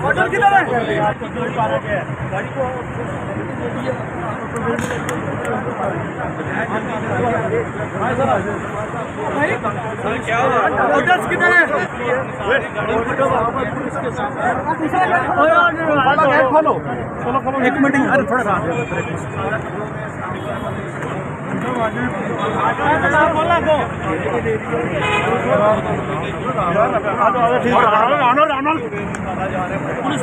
Order किधर है? गाड़ी को क्या ऑर्डर्स किधर है? एक मीटिंग अरे थोड़ा सा पुलिस